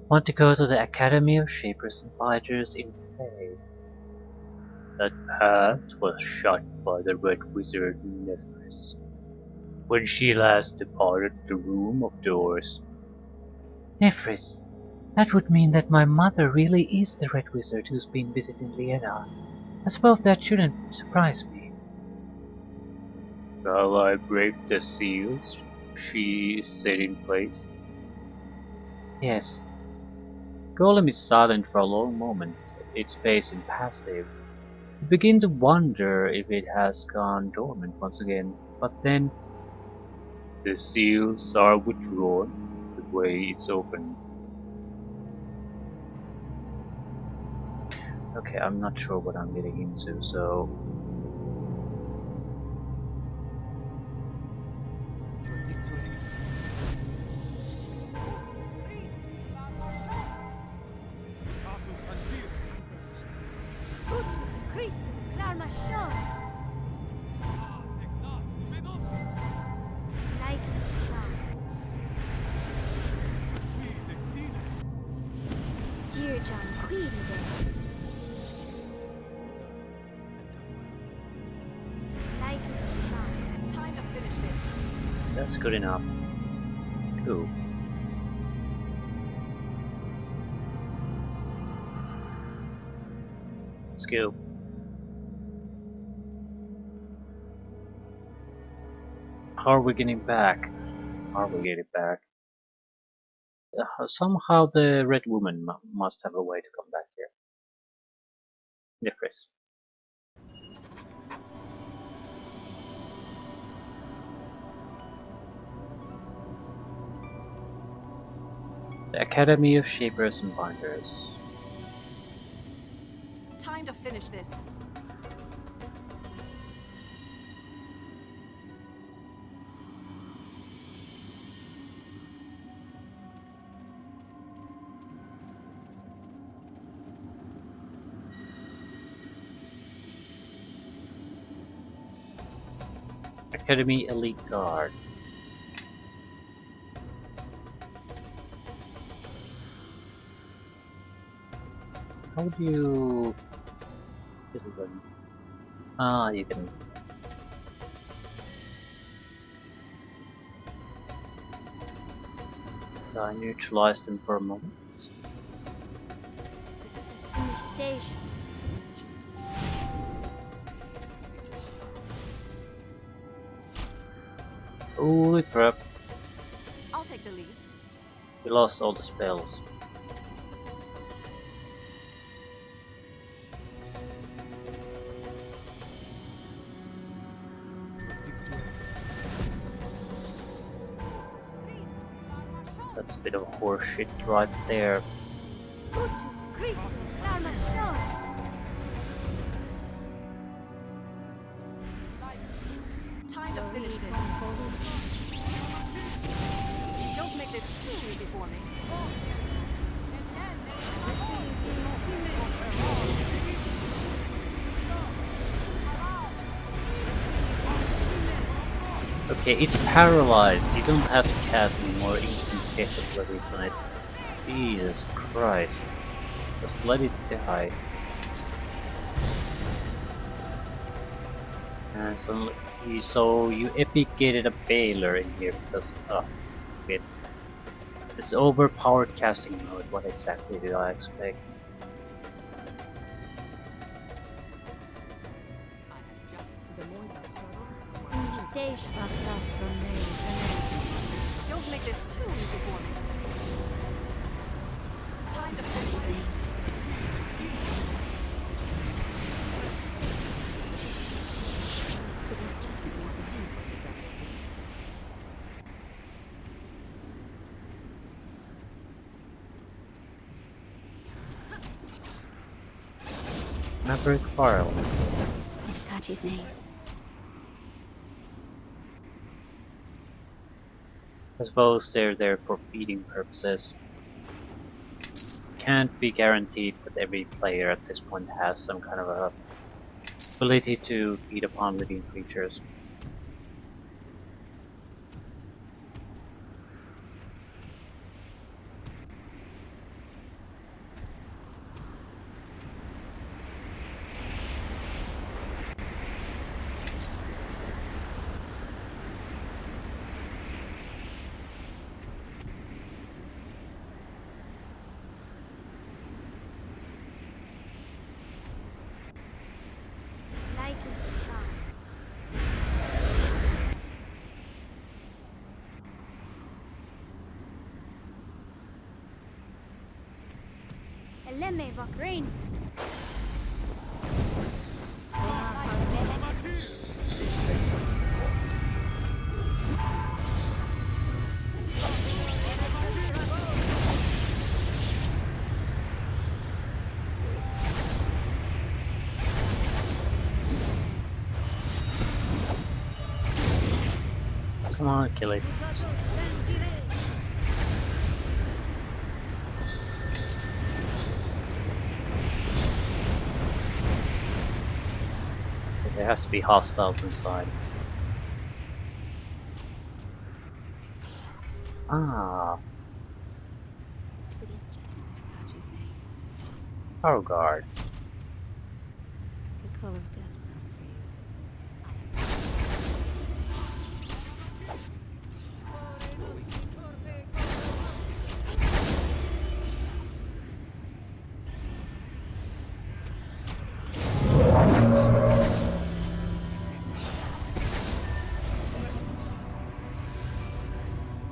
Want to go to the Academy of Shapers and Fighters in Fae. That path was shut by the Red Wizard Nephris when she last departed the Room of Doors. Nephris, that would mean that my mother really is the Red Wizard who's been visiting Liena. I suppose that shouldn't surprise me. Shall I break the seals she set in place? Yes. Golem is silent for a long moment, its face impassive. You begin to wonder if it has gone dormant once again, but then the seals are withdrawn, the way it's open. Okay, I'm not sure what I'm getting into, so... That's good enough. Cool. Let's go. How are we getting back? How are we getting back? Somehow the Red Woman must have a way to come back here. Nifris. The Academy of Shapers and Binders. Time to finish this. Academy Elite Guard. How do you... Ah, you can... I neutralize them for a moment. This is initiation. Holy crap. I'll take the lead. We lost all the spells. That's a bit of a horseshit right there. Time to finish this. Don't make this too easy for me. Okay, it's paralyzed. You don't have to cast any more instant capabilities on it. Jesus Christ. Just let it die. And so you epicated a Baylor in here because wait. This overpowered casting mode, what exactly did I expect? Don't make this too easy for me. Time to finish this. Maverick File. Catch his name. I suppose they're there for feeding purposes. Can't be guaranteed that every player at this point has some kind of a ability to feed upon living creatures. اللمة فاكرين. Come on, kill it. There has to be hostiles inside. Ah, The city of Jedi, name. Power Guard. The color of death sounds for you.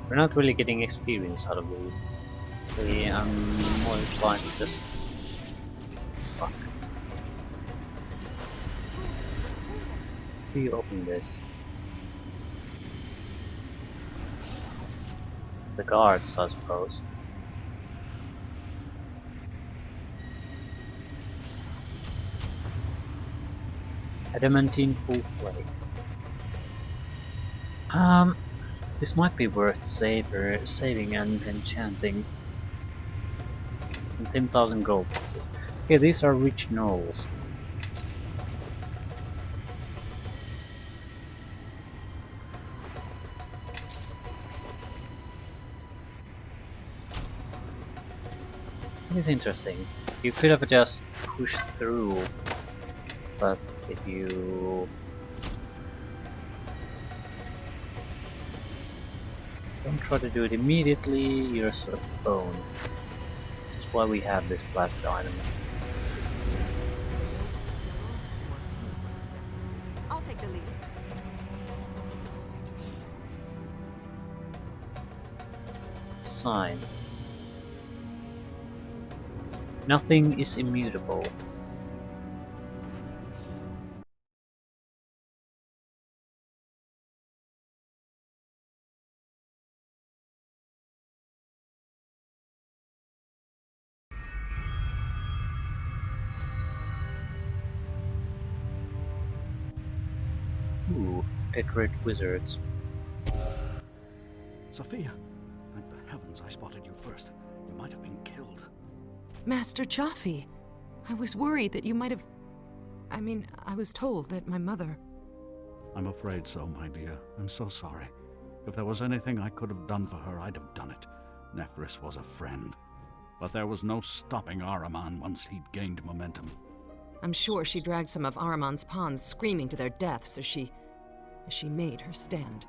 We're not really getting experience out of these. I'm more inclined to just... Fuck. How do you open this? The guards, I suppose. Adamantine full plate. This might be worth saving and enchanting. And 10,000 gold pieces. Okay, these are rich knolls. It's interesting. You could have just pushed through, but if you don't try to do it immediately, you're sort of boned. This is why we have this blast dynamite. I'll take the lead. Sign. Nothing is immutable. Ooh, decorate wizards. Sophia, thank the heavens I spotted you first. You might have been killed. Master Jaffe, I was worried that you might have... I was told that my mother... I'm afraid so, my dear. I'm so sorry. If there was anything I could have done for her, I'd have done it. Nephris was a friend. But there was no stopping Ahriman once he'd gained momentum. I'm sure she dragged some of Ahriman's pawns screaming to their deaths as she made her stand.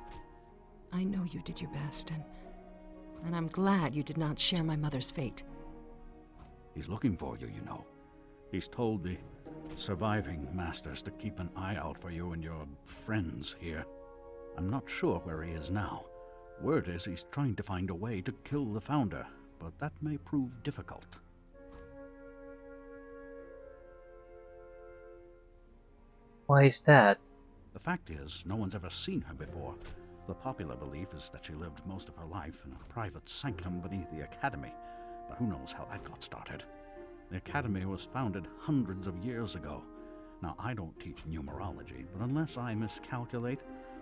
I know you did your best, and I'm glad you did not share my mother's fate. He's looking for you, you know. He's told the surviving masters to keep an eye out for you and your friends here. I'm not sure where he is now. Word is he's trying to find a way to kill the founder, but that may prove difficult. Why is that? The fact is, no one's ever seen her before. The popular belief is that she lived most of her life in a private sanctum beneath the Academy, but who knows how that got started. The Academy was founded hundreds of years ago. Now, I don't teach numerology, but unless I miscalculate,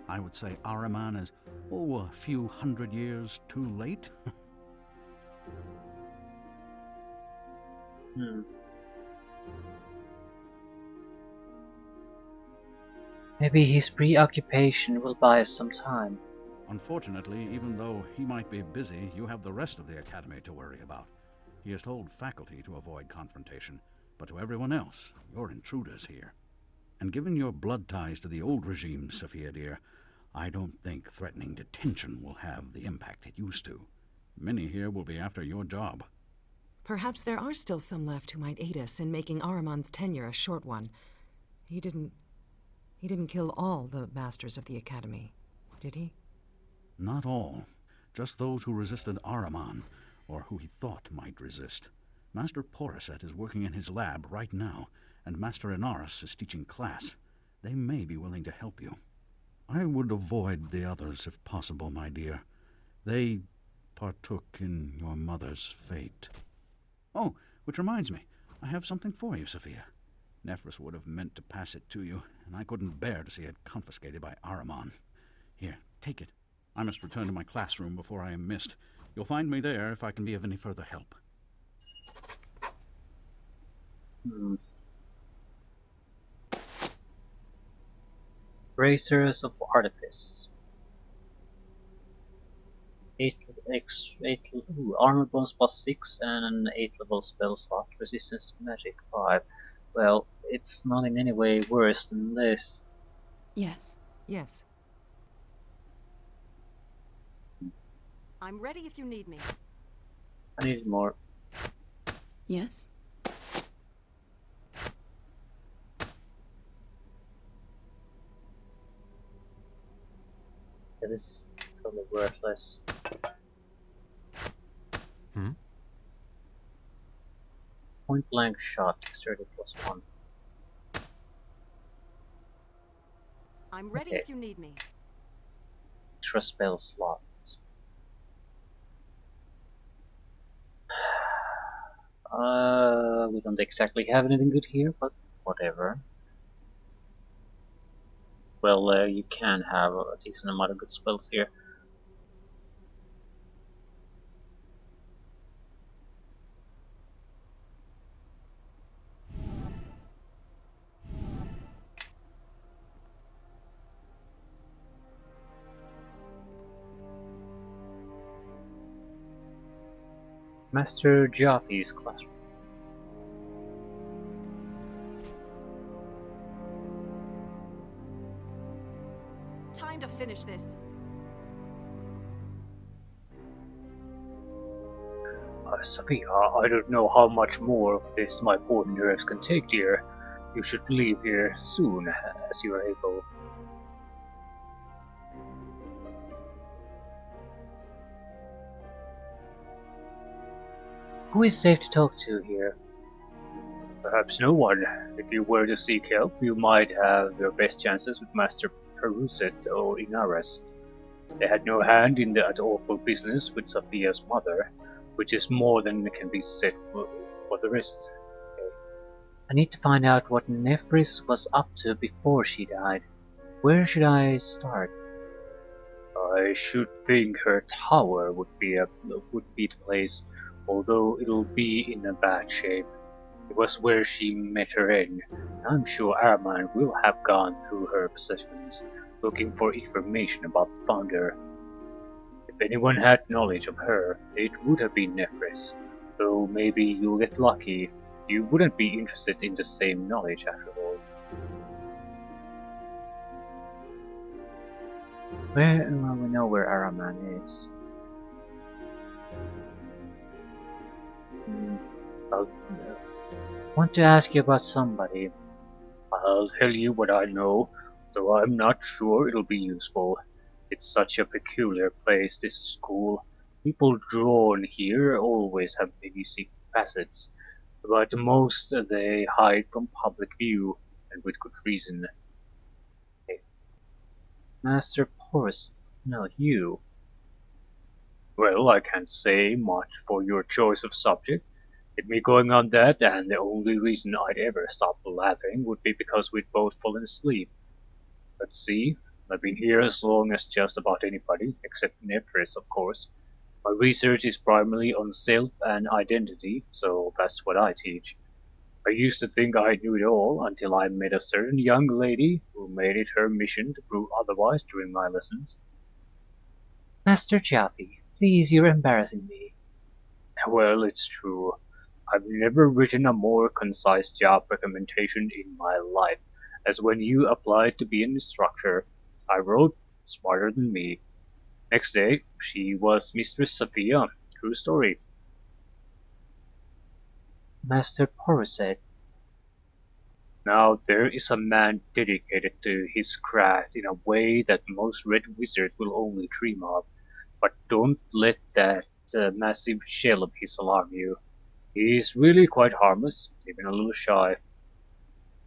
I would say Ahriman is, a few hundred years too late. Maybe his preoccupation will buy us some time. Unfortunately, even though he might be busy, you have the rest of the Academy to worry about. He has told faculty to avoid confrontation, but to everyone else, you're intruders here. And given your blood ties to the old regime, Sophia dear, I don't think threatening detention will have the impact it used to. Many here will be after your job. Perhaps there are still some left who might aid us in making Ahriman's tenure a short one. He didn't... He didn't kill all the masters of the Academy, did he? Not all. Just those who resisted Ahriman, or who he thought might resist. Master Poricet is working in his lab right now, and Master Inaris is teaching class. They may be willing to help you. I would avoid the others if possible, my dear. They partook in your mother's fate. Oh, which reminds me, I have something for you, Sophia. Nephris would have meant to pass it to you, and I couldn't bear to see it confiscated by Ahriman. Here, take it. I must return to my classroom before I am missed. You'll find me there if I can be of any further help. Bracers of Artifice. 8 armor bonus +6 and an 8 level spell slot. Resistance to magic 5. Well, it's not in any way worse than this. Yes. Yes. I'm ready if you need me. I need more. Yes. Yeah, this is totally worthless. Point blank shot, dexterity +1. I'm ready Okay. if you need me. Extra spell slots. We don't exactly have anything good here, but whatever. Well, you can have a decent amount of good spells here. Master Jaffe's classroom. Time to finish this. Sophia, I don't know how much more of this my poor nerves can take, dear. You should leave here soon, as you are able. Who is safe to talk to here? Perhaps no one. If you were to seek help, you might have your best chances with Master Peruzet or Inaris. They had no hand in that awful business with Sophia's mother, which is more than can be said for the rest. Okay. I need to find out what Nephris was up to before she died. Where should I start? I should think her tower would be the place, although it'll be in a bad shape. It was where she met her end. I'm sure Armand will have gone through her possessions, looking for information about the founder. If anyone had knowledge of her, it would have been Nephris, though maybe you'll get lucky. You wouldn't be interested in the same knowledge after all. Well, we know where Araman is. I want to ask you about somebody. I'll tell you what I know, though I'm not sure it'll be useful. It's such a peculiar place, this school. People drawn here always have many secret facets, but most they hide from public view, and with good reason. Okay. Master Porus, no, you. Well, I can't say much for your choice of subject. With me going on that, and the only reason I'd ever stop laughing would be because we'd both fallen asleep. Let's see, I've been here as long as just about anybody, except Nephris, of course. My research is primarily on self and identity, so that's what I teach. I used to think I knew it all until I met a certain young lady who made it her mission to prove otherwise during my lessons. Master Jaffe, please, you're embarrassing me. Well, it's true. I've never written a more concise job recommendation in my life, as when you applied to be an instructor. I wrote, smarter than me. Next day, she was Mistress Sophia. True story. Master Poricet. Now there is a man dedicated to his craft in a way that most red wizards will only dream of. But don't let that massive shell of his alarm you. He is really quite harmless, even a little shy.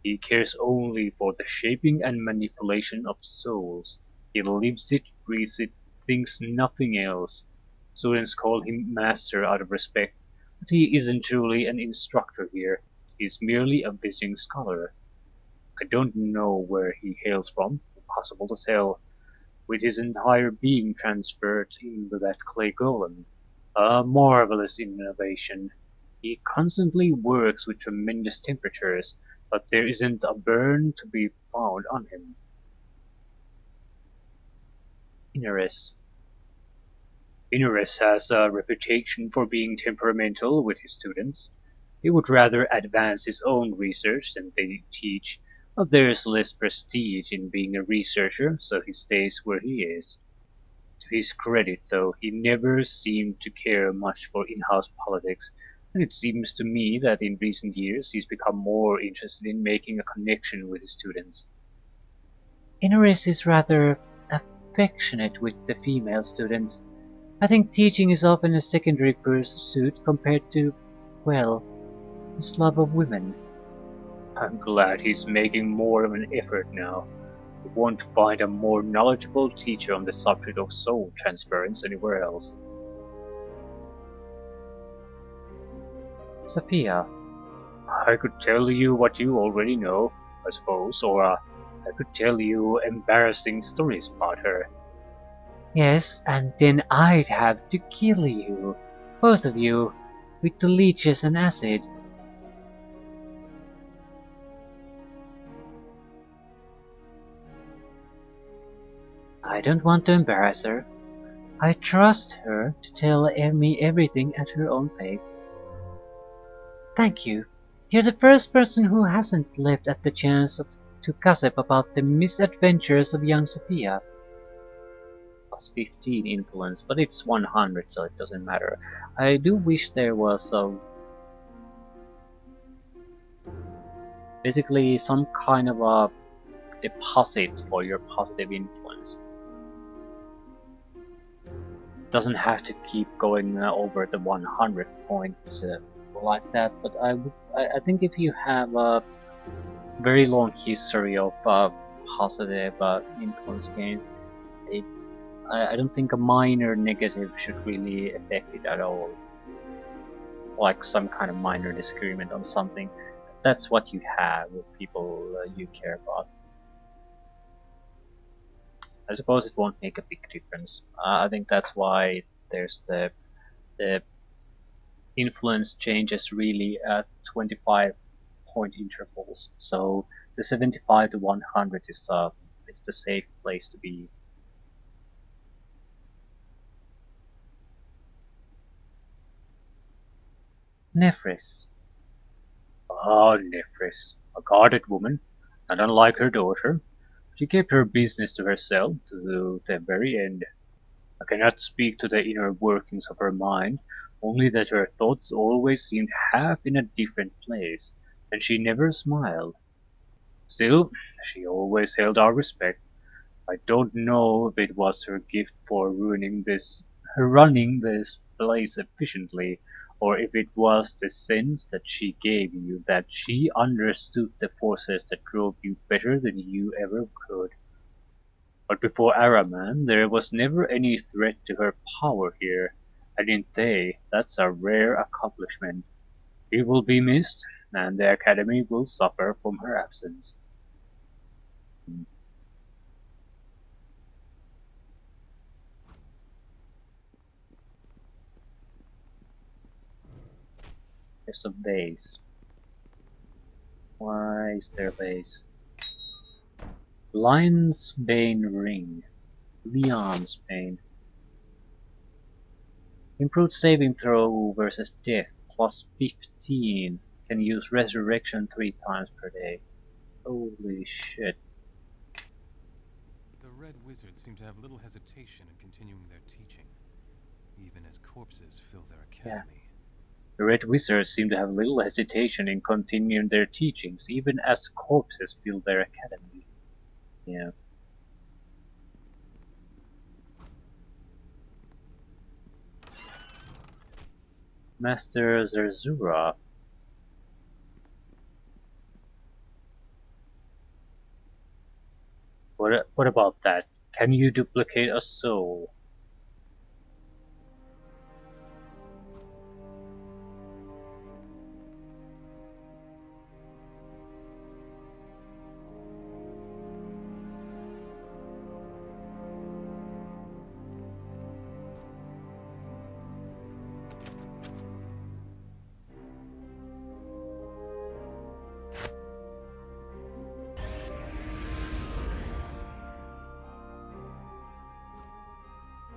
He cares only for the shaping and manipulation of souls. He lives it, breathes it, thinks nothing else. Students call him master out of respect, but he isn't truly an instructor here. He's merely a visiting scholar. I don't know where he hails from, impossible to tell, with his entire being transferred into that clay golem. A marvelous innovation. He constantly works with tremendous temperatures, but there isn't a burn to be found on him. Inares. Inares has a reputation for being temperamental with his students. He would rather advance his own research than they teach, but there's less prestige in being a researcher, so he stays where he is. To his credit, though, he never seemed to care much for in-house politics, and it seems to me that in recent years he's become more interested in making a connection with his students. Inaris is rather affectionate with the female students. I think teaching is often a secondary pursuit compared to, well, his love of women. I'm glad he's making more of an effort now. You won't find a more knowledgeable teacher on the subject of soul transference anywhere else. Sophia, I could tell you what you already know, I suppose, or I could tell you embarrassing stories about her. Yes, and then I'd have to kill you, both of you, with the leeches and acid. I don't want to embarrass her. I trust her to tell me everything at her own pace. Thank you. You're the first person who hasn't left at the chance to gossip about the misadventures of young Sophia. Plus 15 influence, but it's 100, so it doesn't matter. I do wish there was basically some kind of a deposit for your positive influence. Doesn't have to keep going over the 100 points like that, but I think if you have a very long history of positive influence gain, I don't think a minor negative should really affect it at all. Like some kind of minor disagreement on something, that's what you have with people you care about. I suppose it won't make a big difference. I think that's why there's the influence changes really at 25 point intervals. So the 75 to 100 is the safe place to be. Nephris. Ah, Nephris, a guarded woman, and unlike her daughter, she kept her business to herself to the very end. I cannot speak to the inner workings of her mind, only that her thoughts always seemed half in a different place, and she never smiled. Still, she always held our respect. I don't know if it was her gift for running this place efficiently, or if it was the sense that she gave you that she understood the forces that drove you better than you ever could. But before Araman, there was never any threat to her power here, and in Thay, that's a rare accomplishment. She will be missed, and the Academy will suffer from her absence. There's a vase. Why is there a vase? Lion's Bane Ring. Leon's Bane. Improved saving throw versus death. Plus 15. Can use resurrection 3 times per day. Holy shit. The Red Wizards seem to have little hesitation in continuing their teaching, even as corpses fill their academy. The Red Wizards seem to have little hesitation in continuing their teachings, even as corpses fill their academy. Yeah. Master Zerzura. What about that? Can you duplicate a soul?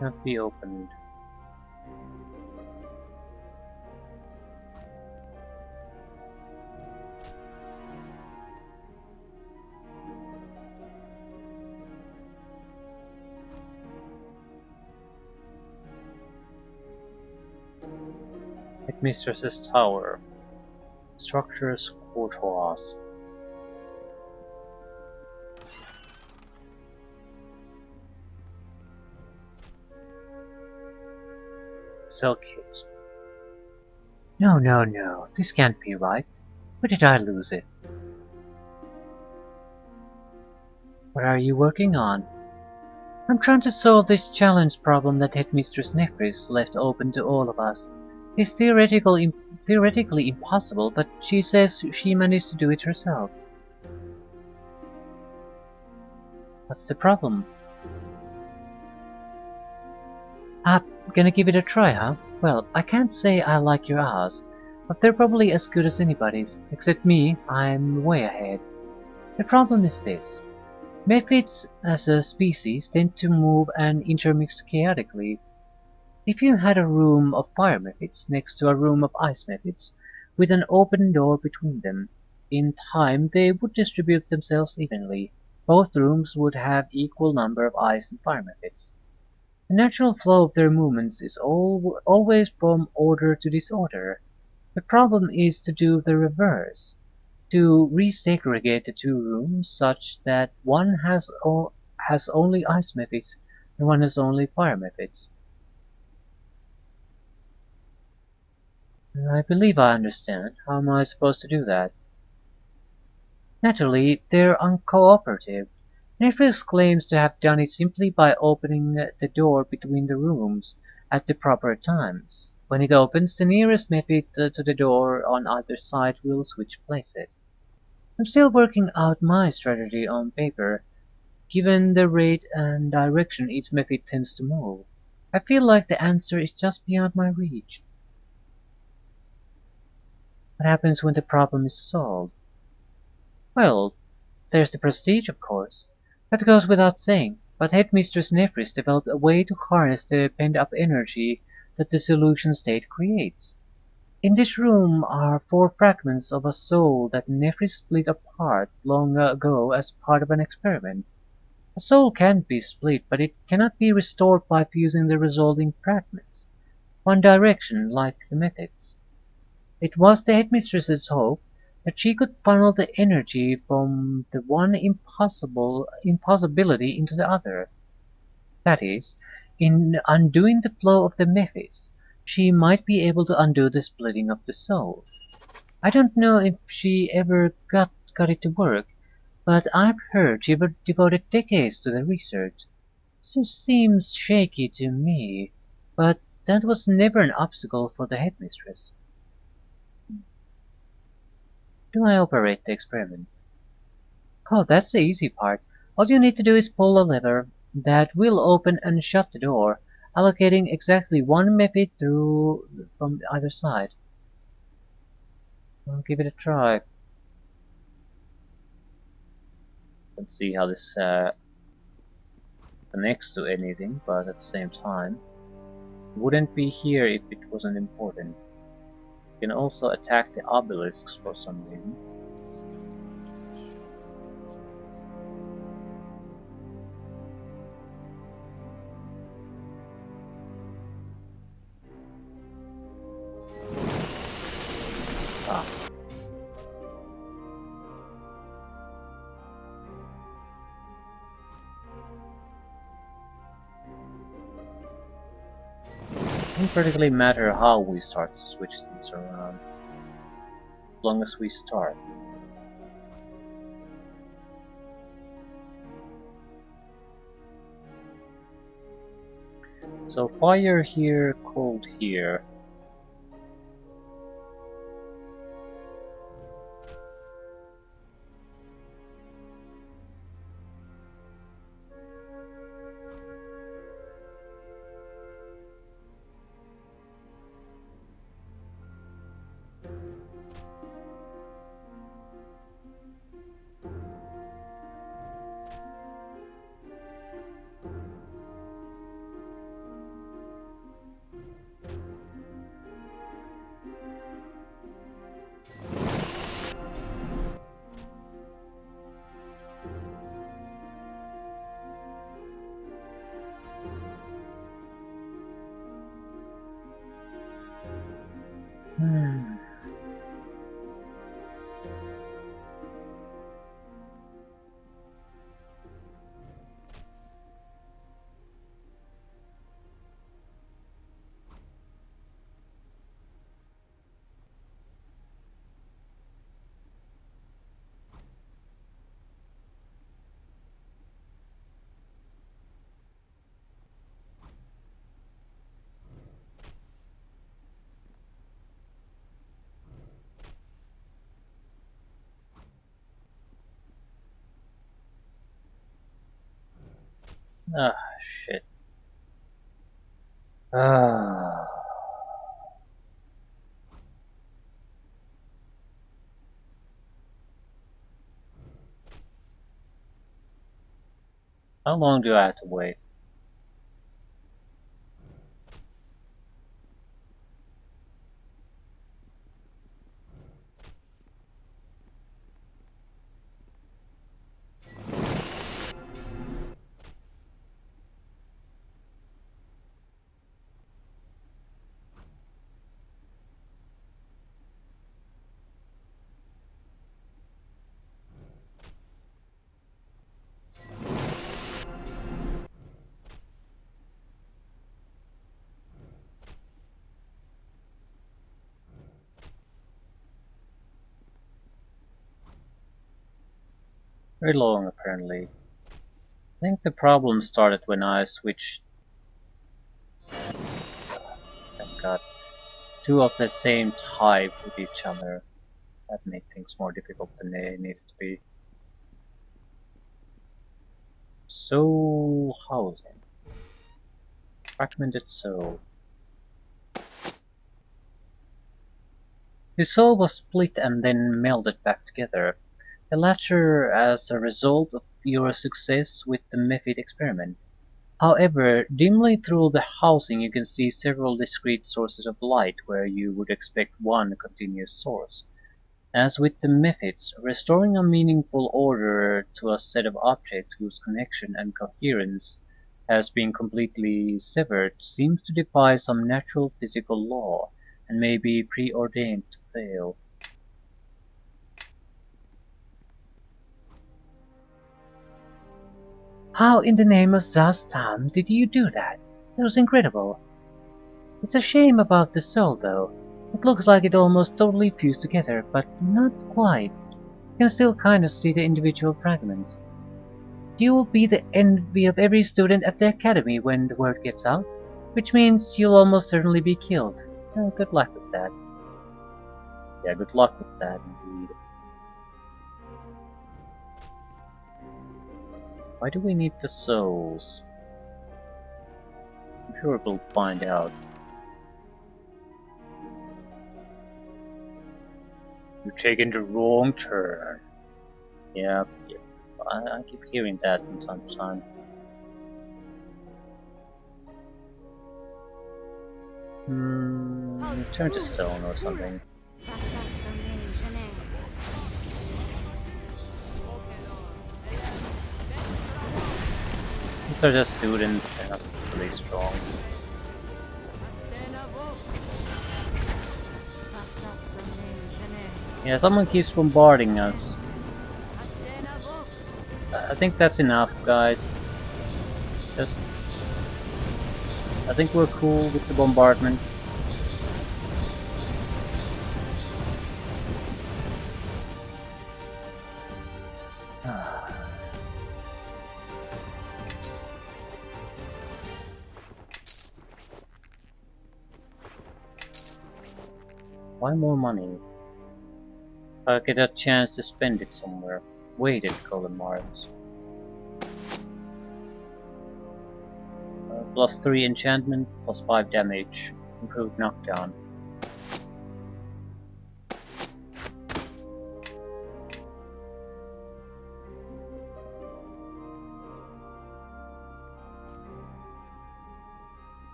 Can't be opened. Headmistress's Tower. Structures courthouse. Cell kit. No, no, no. This can't be right. Where did I lose it? What are you working on? I'm trying to solve this challenge problem that Headmistress Nefris left open to all of us. It's theoretically impossible, but she says she managed to do it herself. What's the problem? Ah, gonna give it a try, huh? Well, I can't say I like your odds, but they're probably as good as anybody's. Except me, I'm way ahead. The problem is this. Mephids as a species tend to move and intermix chaotically. If you had a room of fire Mephids next to a room of ice Mephids, with an open door between them, in time they would distribute themselves evenly. Both rooms would have equal number of ice and fire Mephids. The natural flow of their movements is always from order to disorder. The problem is to do the reverse. To resegregate the two rooms such that one has only ice Mephids and one has only fire Mephids. I believe I understand. How am I supposed to do that? Naturally, they're uncooperative. Netflix claims to have done it simply by opening the door between the rooms at the proper times. When it opens, the nearest Mephit to the door on either side will switch places. I'm still working out my strategy on paper, given the rate and direction each Mephit tends to move. I feel like the answer is just beyond my reach. What happens when the problem is solved? Well, there's the prestige, of course. That goes without saying, but Headmistress Nefris developed a way to harness the pent-up energy that the solution state creates. In this room are 4 fragments of a soul that Nefris split apart long ago as part of an experiment. A soul can be split, but it cannot be restored by fusing the resulting fragments. One direction, like the methods. It was the Headmistress's hope that she could funnel the energy from the one impossibility into the other. That is, in undoing the flow of the methods, she might be able to undo the splitting of the soul. I don't know if she ever got it to work, but I've heard she devoted decades to the research. This seems shaky to me, but that was never an obstacle for the Headmistress. Do I operate the experiment? Oh, that's the easy part. All you need to do is pull a lever that will open and shut the door, allocating exactly one method through from either side. I'll give it a try. Let's see how this connects to anything, but at the same time, it wouldn't be here if it wasn't important. You can also attack the obelisks for some reason. Doesn't particularly matter how we start to switch things around, as long as we start. So fire here, cold here. Ah, shit. Ah. How long do I have to wait? Very long, apparently. I think the problem started when I switched. Thank God. Two of the same type with each other. That made things more difficult than they needed to be. Soul housing. Fragmented soul. His soul was split and then melded back together. The latter as a result of your success with the Mephit experiment. However, dimly through the housing you can see several discrete sources of light where you would expect one continuous source. As with the Mephits, restoring a meaningful order to a set of objects whose connection and coherence has been completely severed seems to defy some natural physical law, and may be preordained to fail. How in the name of Zastam did you do that? It was incredible. It's a shame about the soul, though. It looks like it almost totally fused together, but not quite. You can still kind of see the individual fragments. You will be the envy of every student at the academy when the word gets out, which means you'll almost certainly be killed. Good luck with that. Yeah, good luck with that, indeed. Why do we need the souls? I'm sure we'll find out. You're taking the wrong turn. Yeah, I keep hearing that from time to time. Turn to stone or something. These are just students, they're not really strong. Yeah, someone keeps bombarding us. I think that's enough, guys. Just I think we're cool with the bombardment. Why more money? I get a chance to spend it somewhere. Weighted golden marbles. Plus 3 enchantment, plus 5 damage, improved knockdown.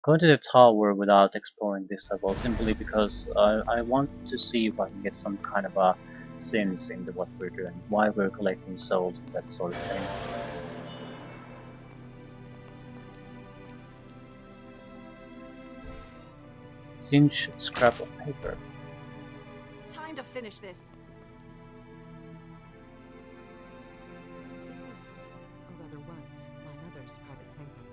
Going to the tower without exploring this level simply because I want to see if I can get some kind of a sense into what we're doing, why we're collecting souls and that sort of thing. Cinch scrap of paper. Time to finish this. This is, or rather was, my mother's private sanctum.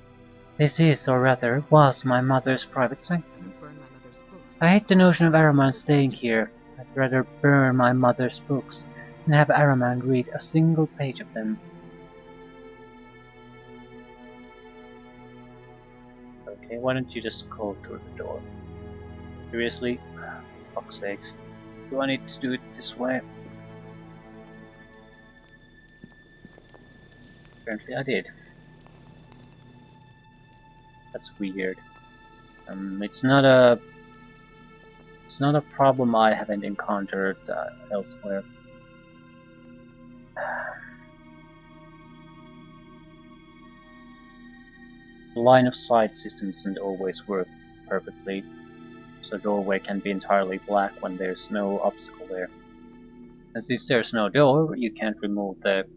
This is, or rather, was my mother's private sanctum. I burn my mother's books. I hate the notion of Araman staying here. I'd rather burn my mother's books than have Araman read a single page of them. Okay, why don't you just go through the door? Seriously? For fuck's sakes. Do I need to do it this way? Apparently I did. That's weird. It's not a problem I haven't encountered elsewhere. The line of sight system doesn't always work perfectly, so doorway can be entirely black when there's no obstacle there. And since there's no door, you can't remove the...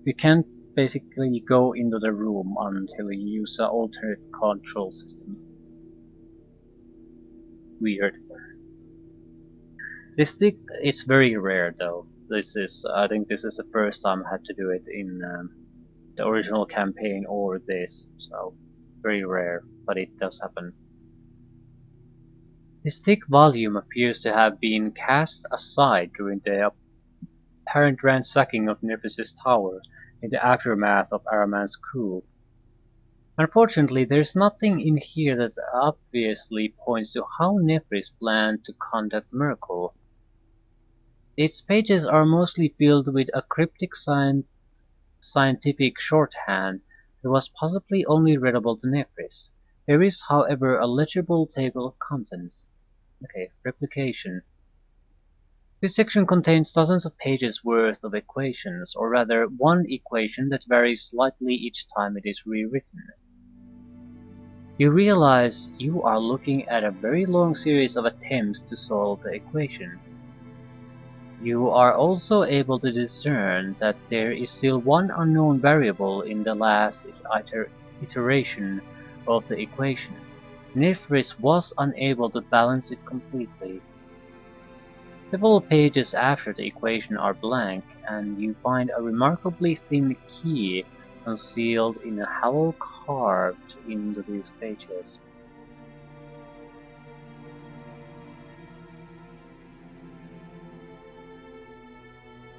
You can't basically go into the room until you use an alternate control system. Weird. This stick, it's very rare though. I think this is the first time I had to do it in the original campaign or this, so very rare, but it does happen. This thick volume appears to have been cast aside during the apparent ransacking of Nephis' tower in the aftermath of Araman's coup. Unfortunately, there's nothing in here that obviously points to how Nephis planned to conduct Miracle. Its pages are mostly filled with a cryptic scientific shorthand that was possibly only readable to Nephis. There is, however, a legible table of contents. Okay, replication. This section contains dozens of pages worth of equations, or rather one equation that varies slightly each time it is rewritten. You realize you are looking at a very long series of attempts to solve the equation. You are also able to discern that there is still one unknown variable in the last iteration of the equation. Nephis was unable to balance it completely. Several pages after the equation are blank, and you find a remarkably thin key concealed in a hollow carved into these pages.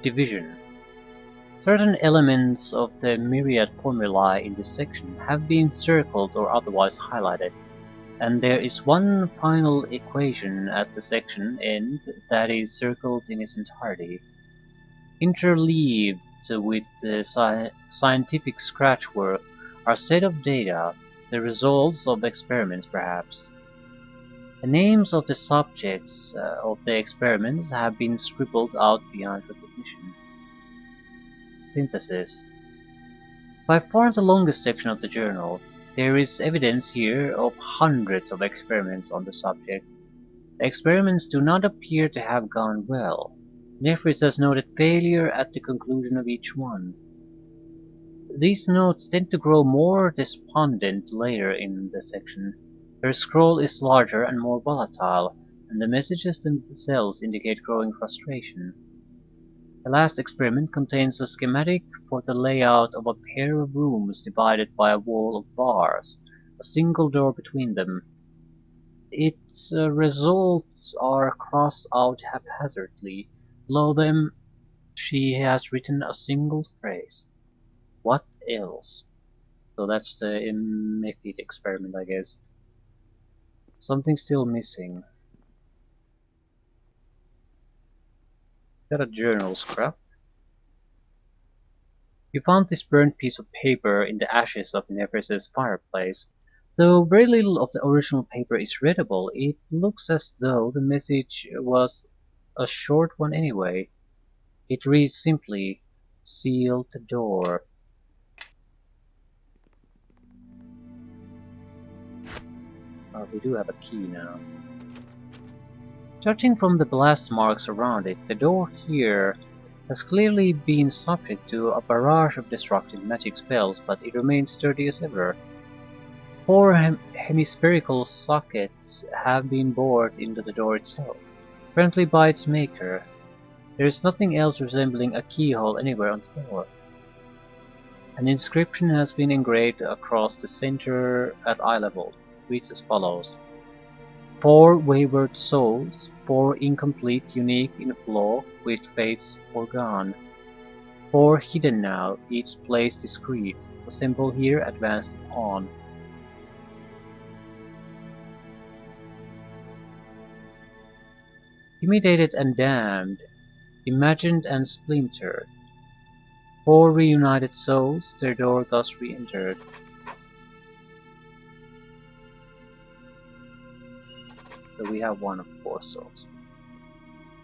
Division. Certain elements of the myriad formulae in this section have been circled or otherwise highlighted, and there is one final equation at the section end that is circled in its entirety. Interleaved with the scientific scratchwork are a set of data, the results of experiments perhaps. The names of the subjects of the experiments have been scribbled out beyond recognition. Synthesis. By far the longest section of the journal, there is evidence here of hundreds of experiments on the subject. The experiments do not appear to have gone well. Nephis has noted failure at the conclusion of each one. These notes tend to grow more despondent later in the section. Her scroll is larger and more volatile, and the messages themselves indicate growing frustration. The last experiment contains a schematic for the layout of a pair of rooms divided by a wall of bars, a single door between them. Its results are crossed out haphazardly. Below them she has written a single phrase. What else? So that's the method experiment, I guess. Something's still missing. Got a journal scrap. You found this burnt piece of paper in the ashes of Nevers's fireplace. Though very little of the original paper is readable, it looks as though the message was a short one anyway. It reads simply, "Seal the door." We do have a key now. Judging from the blast marks around it, the door here has clearly been subject to a barrage of destructive magic spells, but it remains sturdy as ever. 4 hemispherical sockets have been bored into the door itself, apparently by its maker. There is nothing else resembling a keyhole anywhere on the door. An inscription has been engraved across the center at eye level. It reads as follows: 4 wayward souls, 4 incomplete, unique in flaw, with faiths foregone. 4 hidden now, each place discreet, the symbol here advanced upon. Imitated and damned, imagined and splintered. 4 reunited souls, their door thus re-entered. So we have one of the 4 souls.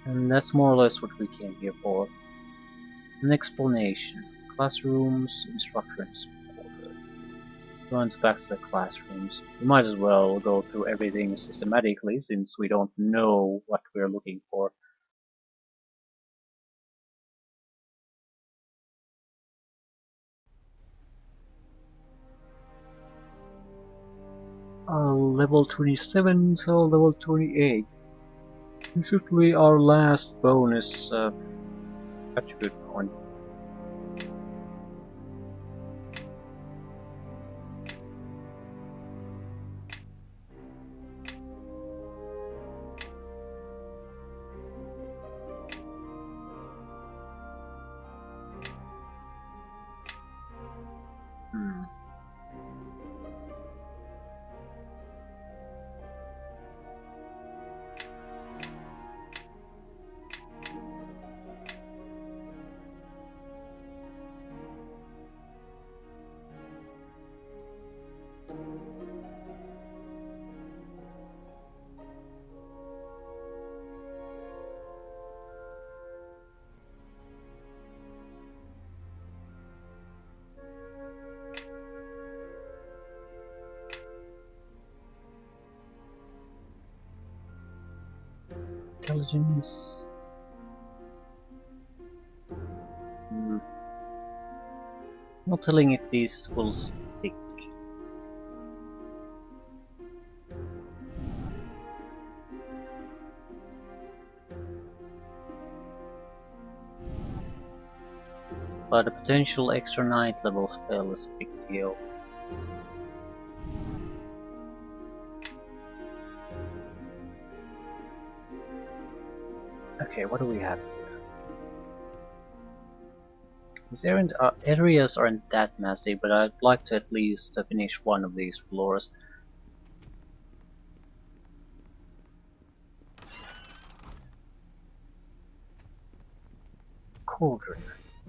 And that's more or less what we came here for. An explanation. Classrooms, instructions, order. Going back to the classrooms. We might as well go through everything systematically since we don't know what we're looking for. Level 27, so level 28. This should be our last bonus attribute point. Intelligence. Not telling it this will stick. But a potential extra 9th level spell is a big deal. Okay, what do we have here? These areas aren't that massive, but I'd like to at least finish one of these floors. Cauldron.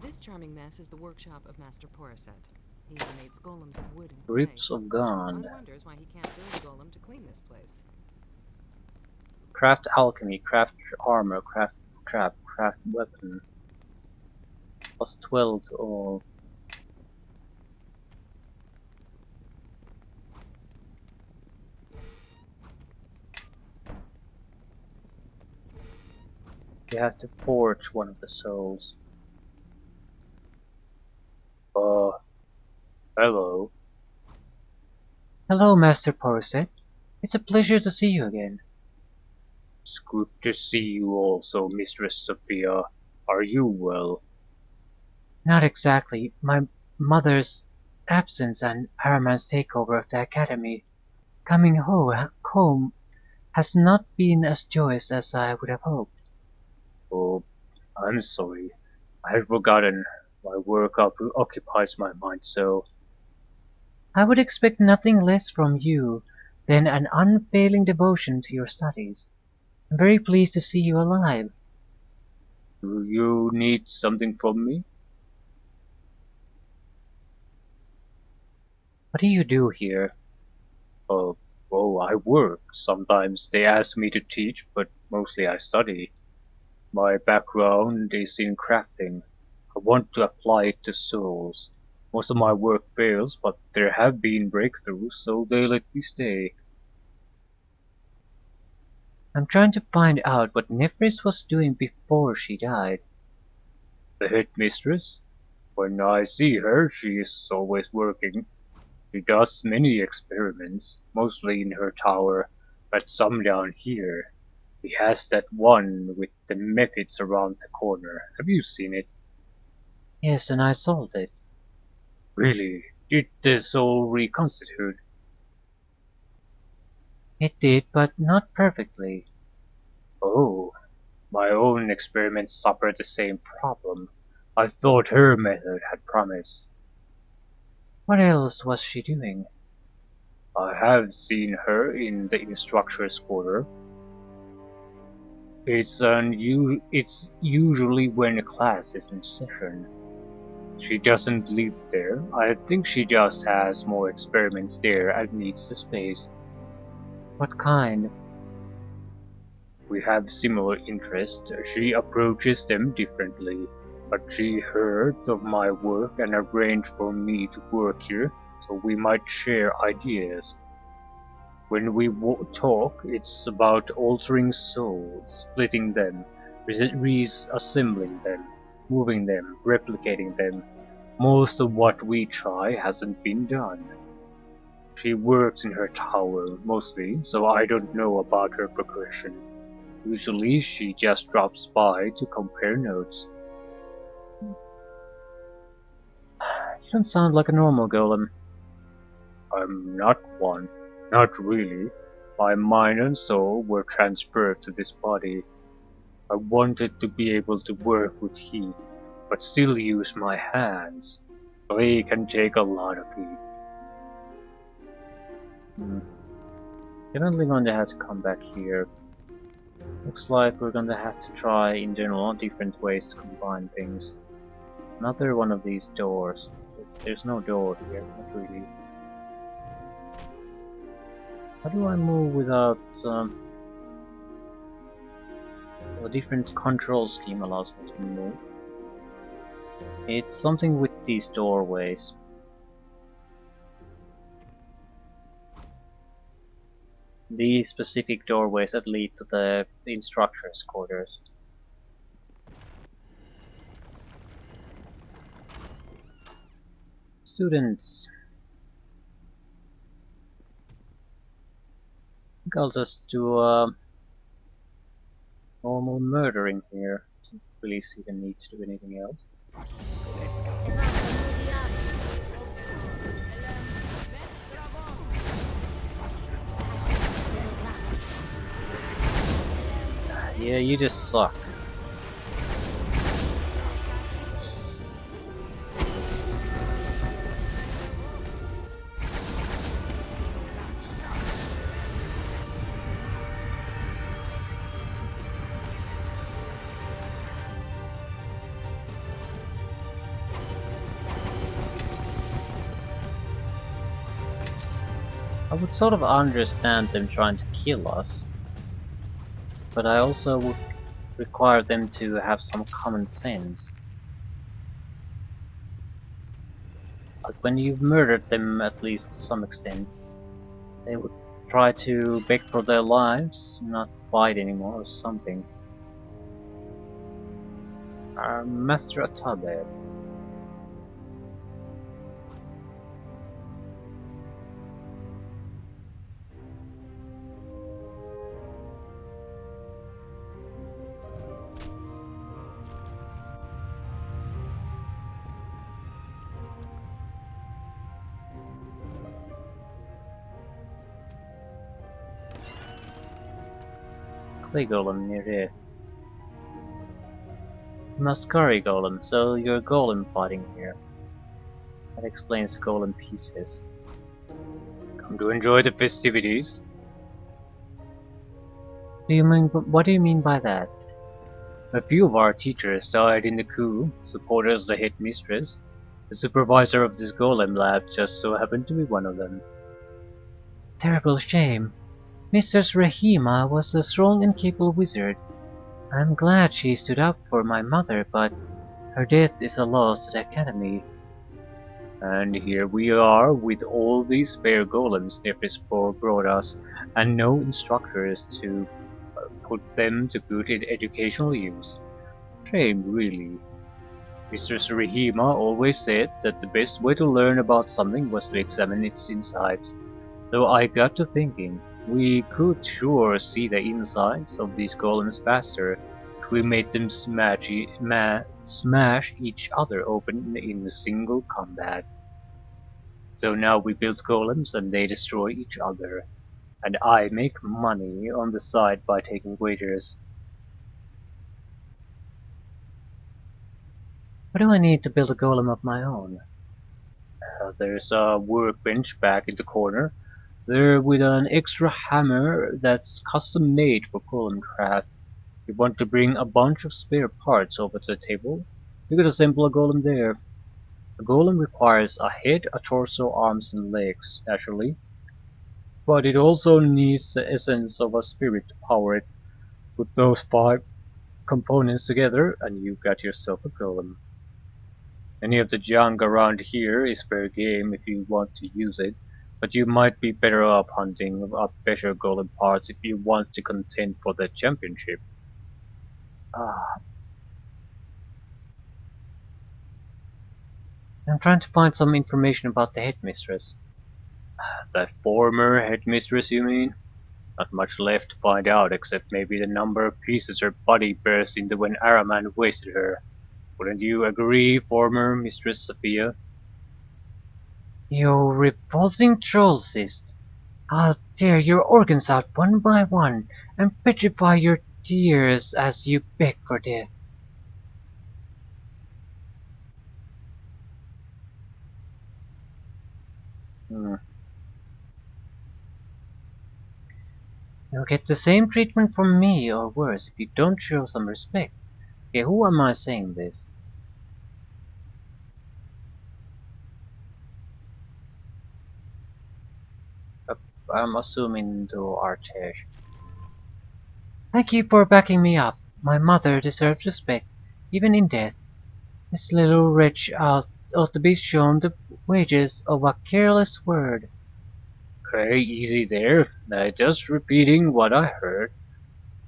This charming mess is the workshop of Master Poriset. He makes golems of wood and clay. Ribs of Gond. One wonders why he can't build a golem to clean this place. Craft alchemy, craft armor, craft trap, craft weapon. Plus 12 to all. You have to forge one of the souls. Hello. Hello, Master Poriset. It's a pleasure to see you again. It's good to see you also, Mistress Sophia. Are you well? Not exactly. My mother's absence and Araman's takeover of the academy, coming home has not been as joyous as I would have hoped. Oh, I'm sorry. I had forgotten. My work occupies my mind so. I would expect nothing less from you than an unfailing devotion to your studies. I'm very pleased to see you alive. Do you need something from me? What do you do here? Oh, I work. Sometimes they ask me to teach, but mostly I study. My background is in crafting. I want to apply it to souls. Most of my work fails, but there have been breakthroughs, so they let me stay. I'm trying to find out what Nefris was doing before she died. The headmistress? When I see her, she is always working. She does many experiments, mostly in her tower, but some down here. He has that one with the methods around the corner. Have you seen it? Yes, and I sold it. Really? Did the soul reconstitute? It did, but not perfectly. Oh, my own experiments suffered the same problem. I thought her method had promise. What else was she doing? I have seen her in the instructor's quarter. It's usually when a class is in session. She doesn't live there. I think she just has more experiments there and needs the space. What kind? We have similar interests. She approaches them differently, but she heard of my work and arranged for me to work here, so we might share ideas. When we talk, it's about altering souls, splitting them, reassembling them, moving them, replicating them. Most of what we try hasn't been done. She works in her tower, mostly, so I don't know about her progression. Usually she just drops by to compare notes. You don't sound like a normal golem. I'm not one. Not really. My mind and soul were transferred to this body. I wanted to be able to work with heat, but still use my hands. They can take a lot of heat. Definitely going to have to come back here. Looks like we're going to have to try in general different ways to combine things. Another one of these doors. There's no door here, not really. How do I move without a different control scheme allows me to move? It's something with these doorways. These specific doorways that lead to the instructor's quarters. Students. I think I'll just do normal murdering here. Don't really see the need to do anything else. Yeah, you just suck. I would sort of understand them trying to kill us, but I also would require them to have some common sense. Like when you've murdered them at least to some extent, they would try to beg for their lives, not fight anymore or something. Master Atabe. clay golem near there. Muscari golem, so you're golem fighting here. That explains the golem pieces. Come to enjoy the festivities. What do you mean by that? A few of our teachers died in the coup, supporters the headmistress. The supervisor of this golem lab just so happened to be one of them. Terrible shame. Mistress Rahima was a strong and capable wizard. I'm glad she stood up for my mother, but her death is a loss to the academy. And here we are with all these spare golems Nefis brought us, and no instructors to put them to good educational use. Shame, really. Mistress Rahima always said that the best way to learn about something was to examine its insides. Though I got to thinking, we could sure see the insides of these golems faster if we made them smash each other open in a single combat. So now we build golems and they destroy each other. And I make money on the side by taking wagers. What do I need to build a golem of my own? There's a workbench back in the corner. There with an extra hammer that's custom made for golem craft. If you want to bring a bunch of spare parts over to the table, you could assemble a golem there. A golem requires a head, a torso, arms and legs, naturally. But it also needs the essence of a spirit to power it. Put those 5 components together and you got yourself a golem. Any of the junk around here is fair game if you want to use it, but you might be better off hunting up better golem parts if you want to contend for the championship. I'm trying to find some information about the headmistress. The former headmistress, you mean? Not much left to find out except maybe the number of pieces her body burst into when Araman wasted her. Wouldn't you agree, former Mistress Sophia? You revolting trollcist! I'll tear your organs out one by one and petrify your tears as you beg for death. You'll get the same treatment from me or worse if you don't show some respect. Okay, who am I saying this? I'm assuming to Artesh. Thank you for backing me up. My mother deserves respect, even in death. This little wretch ought to be shown the wages of a careless word. Okay, easy there. Just repeating what I heard.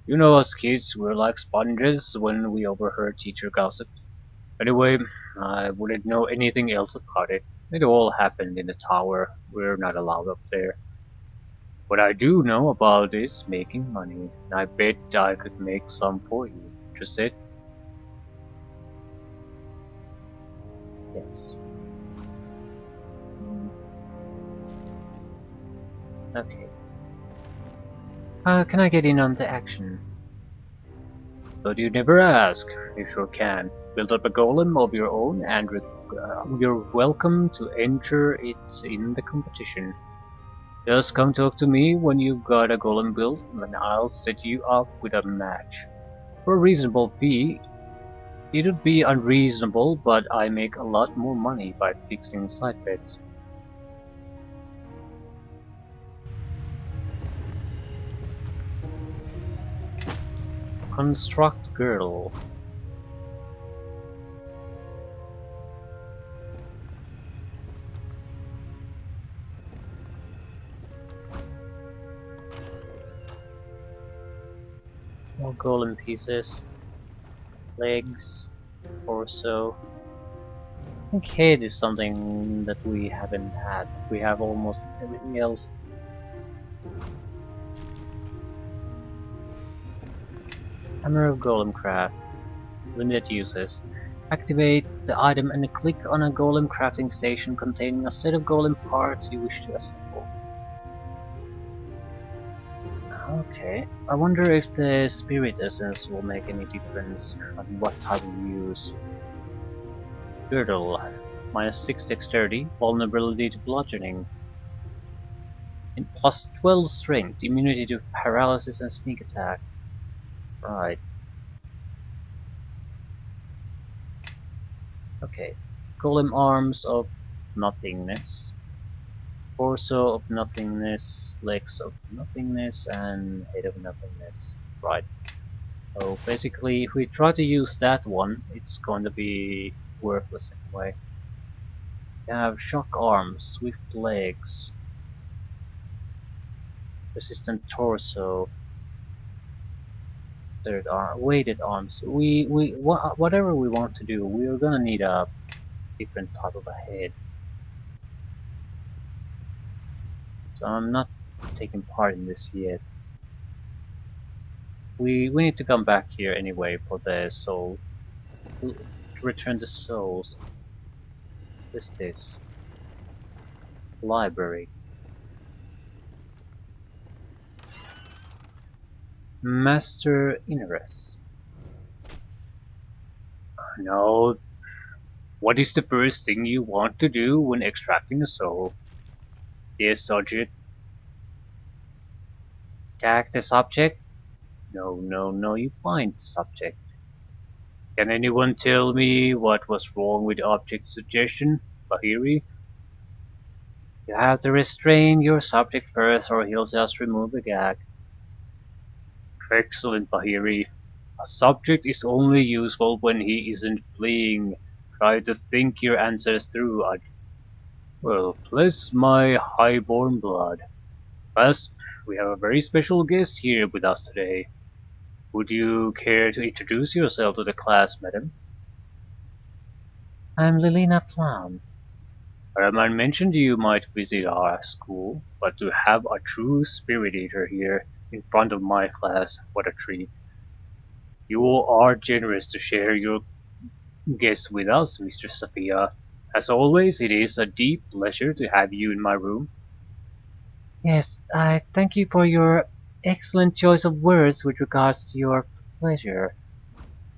You know us kids, we're like sponges when we overheard teacher gossip. Anyway, I wouldn't know anything else about it. It all happened in the tower. We're not allowed up there. What I do know about is making money. I bet I could make some for you. Interested? Yes. Okay. Can I get in on the action? But you never ask. You sure can. Build up a golem of your own and you're welcome to enter it in the competition. Just come talk to me when you've got a golem built and I'll set you up with a match. For a reasonable fee. It would be unreasonable, but I make a lot more money by fixing side beds. Construct girdle. More golem pieces. Legs. Torso. I think head is something that we haven't had. We have almost everything else. Hammer of Golem Craft. Limited uses. Activate the item and click on a golem crafting station containing a set of golem parts you wish to assemble. Okay, I wonder if the spirit essence will make any difference on what type we use. Girdle, -6 dexterity, vulnerability to bludgeoning, and +12 strength, immunity to paralysis and sneak attack. Right, okay. Golem arms of nothingness, torso of nothingness, legs of nothingness, and head of nothingness. Right. So basically, if we try to use that one, it's going to be worthless anyway. We have shock arms, swift legs, resistant torso, third arm, weighted arms. Whatever we want to do, we're gonna need a different type of a head. So I'm not taking part in this yet. We need to come back here anyway for the soul. To return the souls. What is this? Library. Master Innes. Now, what is the first thing you want to do when extracting a soul? Yes, Sergeant. Tag the subject? No, no, no, you find the subject. Can anyone tell me what was wrong with object suggestion, Bahiri? You have to restrain your subject first or he'll just remove the gag. Excellent, Bahiri. A subject is only useful when he isn't fleeing. Try to think your answers through. Well, bless my high-born blood. Plus, we have a very special guest here with us today. Would you care to introduce yourself to the class, madam? I'm Lilina Flam. Araman mentioned you might visit our school, but to have a true spirit eater here in front of my class, what a treat. You are generous to share your guests with us, Mr. Sophia. As always, it is a deep pleasure to have you in my room. Yes, I thank you for your excellent choice of words with regards to your pleasure.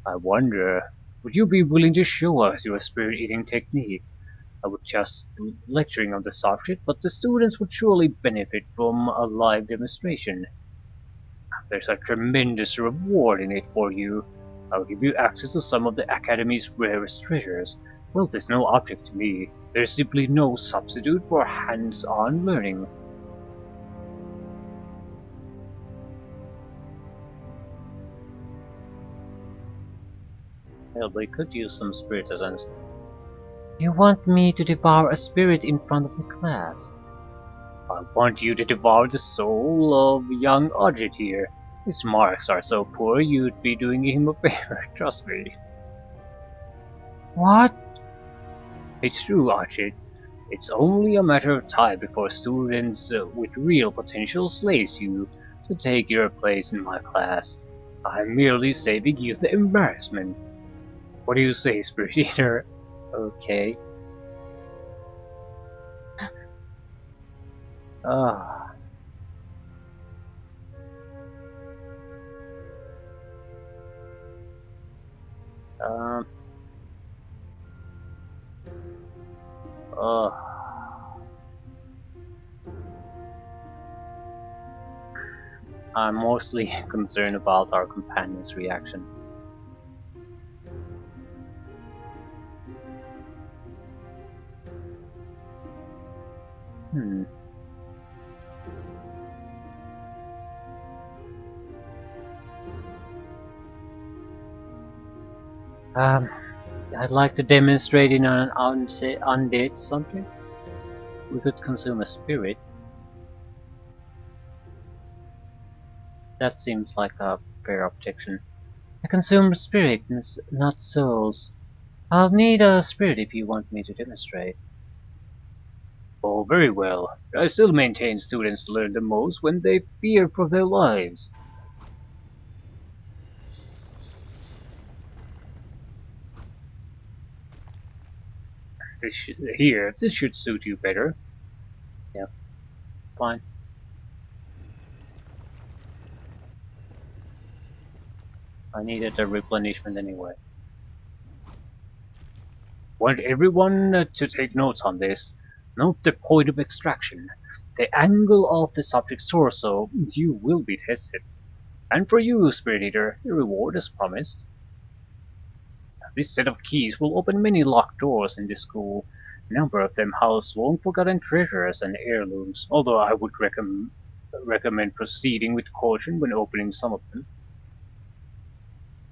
I wonder, would you be willing to show us your spirit eating technique? I would just be lecturing on the subject, but the students would surely benefit from a live demonstration. There's a tremendous reward in it for you. I'll give you access to some of the Academy's rarest treasures. Wealth is no object to me. There's simply no substitute for hands-on learning. Well, they could use some spirit essence. You want me to devour a spirit in front of the class? I want you to devour the soul of young Ajit here. His marks are so poor you'd be doing him a favor, trust me. What? It's true, Ajit. It's only a matter of time before students with real potential slays you to take your place in my class. I'm merely saving you the embarrassment. What do you say, Spirit Eater? Okay. Ah. Um. Oh. I'm mostly concerned about our companion's reaction. Hmm. I'd like to demonstrate in an undead subject. We could consume a spirit. That seems like a fair objection. I consume spirits, not souls. I'll need a spirit if you want me to demonstrate. Oh, very well. I still maintain students learn the most when they fear for their lives. This should suit you better. Yeah, fine. I needed a replenishment anyway. Want everyone to take notes on this. Note the point of extraction, the angle of the subject's torso. You will be tested. And for you, Spirit Eater, the reward is promised. This set of keys will open many locked doors in this school. A number of them house long-forgotten treasures and heirlooms, although I would recommend proceeding with caution when opening some of them.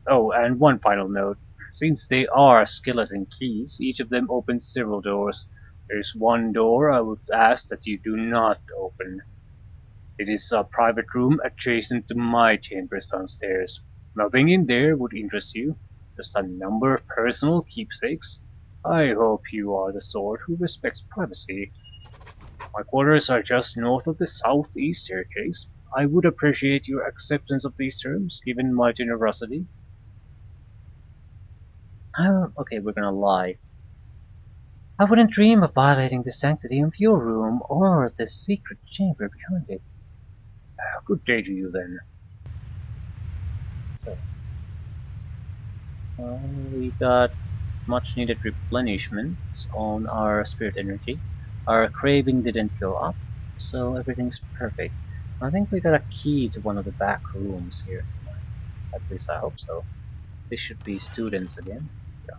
Oh, and one final note. Since they are skeleton keys, each of them opens several doors. There is one door I would ask that you do not open. It is a private room adjacent to my chambers downstairs. Nothing in there would interest you, just a number of personal keepsakes. I hope you are the sort who respects privacy. My quarters are just north of the southeast staircase. I would appreciate your acceptance of these terms, given my generosity. Okay, we're gonna lie. I wouldn't dream of violating the sanctity of your room or the secret chamber behind it. Good day to you then. So, we got much needed replenishment on our spirit energy. Our craving didn't go up, so everything's perfect. I think we got a key to one of the back rooms here. At least I hope so. This should be students again. Yeah.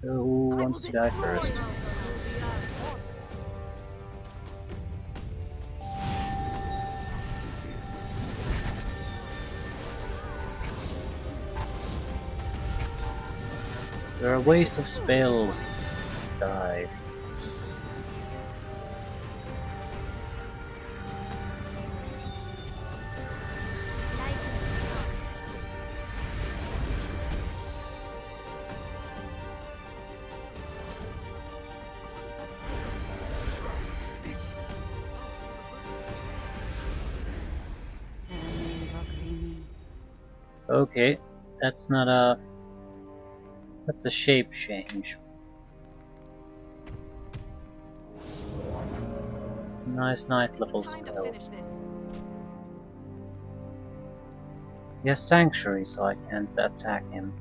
So who wants to die first? There are waste of spells to die. Okay, that's not a... that's a shape change. Nice night level spell. He has Sanctuary, so I can't attack him.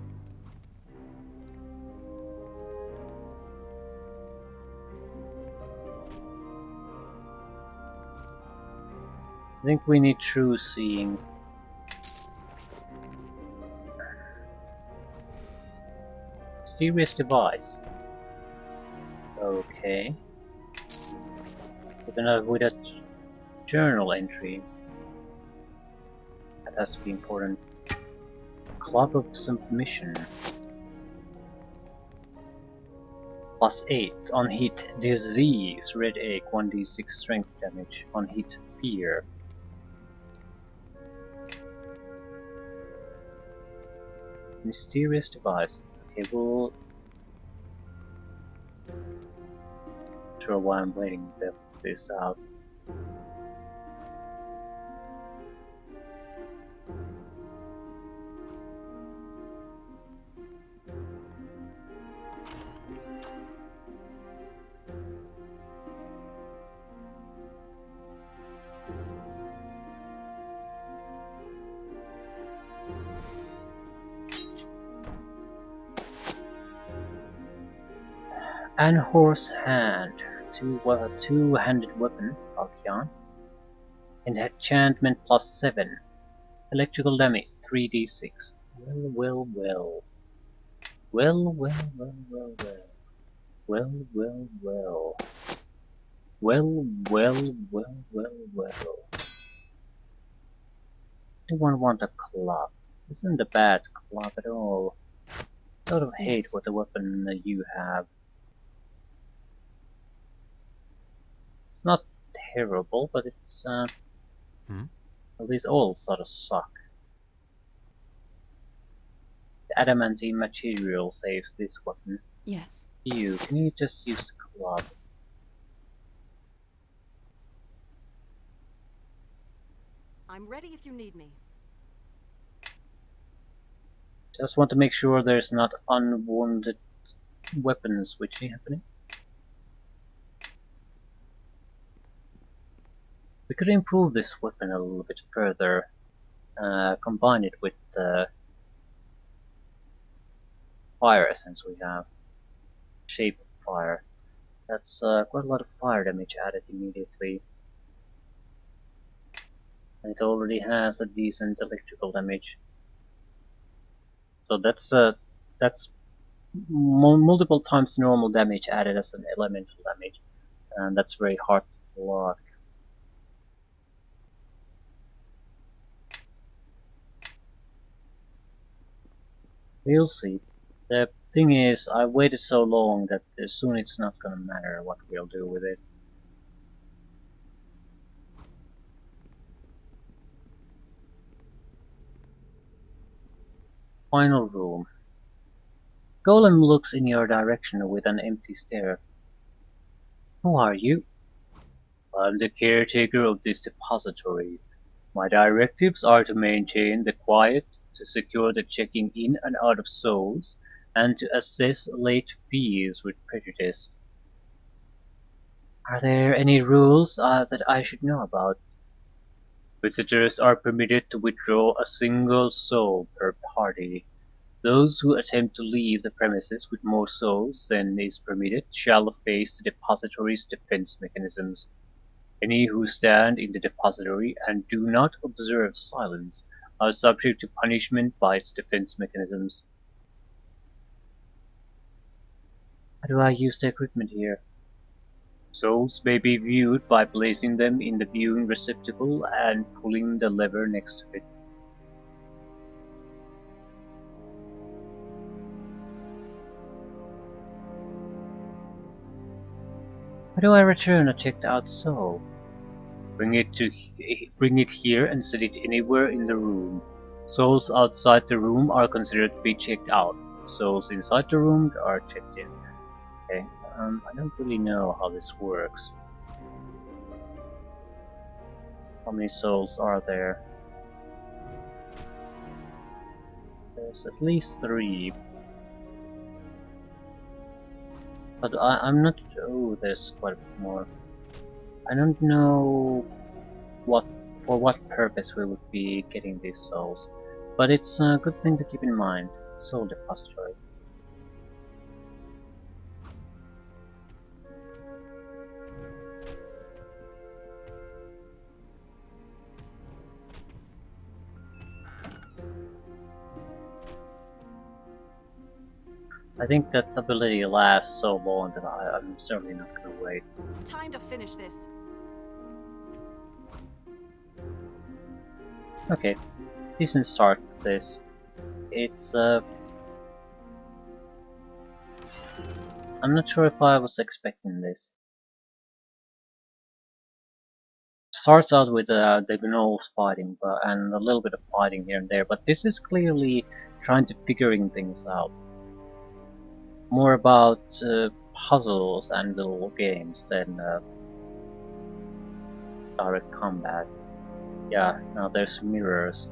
I think we need True Seeing. Mysterious Device. Okay. We're gonna avoid a journal entry. That has to be important. Club of Submission. +8 on hit. Disease. Red Egg. 1d6 strength damage. On hit. Fear. Mysterious Device. Okay, we'll... not sure why I'm waiting this out. And Horse Hand, two-handed weapon, Valkyan. Enchantment +7. Electrical damage 3d6. Well. Well. Well. Do one want a club? This isn't a bad club at all. Sort of hate Yes. what the weapon that you have. It's not terrible, but it's well, these all sort of suck. The adamantine material saves this weapon. Yes. Can you just use the club? I'm ready if you need me. Just want to make sure there's not unwanted weapon switching happening. We could improve this weapon a little bit further. combine it with the fire essence we have, shape of fire. That's quite a lot of fire damage added immediately. And it already has a decent electrical damage. So that's multiple times normal damage added as an elemental damage, and that's very hard to block. We'll see. The thing is, I waited so long that soon it's not gonna matter what we'll do with it. Final room. Golem looks in your direction with an empty stare. Who are you? I'm the caretaker of this depository. My directives are to maintain the quiet, to secure the checking in and out of souls, and to assess late fees with prejudice. Are there any rules that I should know about? Visitors are permitted to withdraw a single soul per party. Those who attempt to leave the premises with more souls than is permitted shall face the depository's defense mechanisms. Any who stand in the depository and do not observe silence are subject to punishment by its defense mechanisms. How do I use the equipment here? Souls may be viewed by placing them in the viewing receptacle and pulling the lever next to it. How do I return a checked out soul? Bring it here and set it anywhere in the room. Souls outside the room are considered to be checked out. Souls inside the room are checked in. Okay, I don't really know how this works. How many souls are there? There's at least 3. But I'm not... Oh, there's quite a bit more. I don't know for what purpose we would be getting these souls. But it's a good thing to keep in mind. Soul depository. I think that ability lasts so long that I'm certainly not gonna wait. Time to finish this. Okay, decent start with this. It's I'm not sure if I was expecting this. Starts out with the gnolls fighting, and a little bit of fighting here and there, but this is clearly trying to figuring things out. More about puzzles and little games than direct combat. Yeah, now there's mirrors.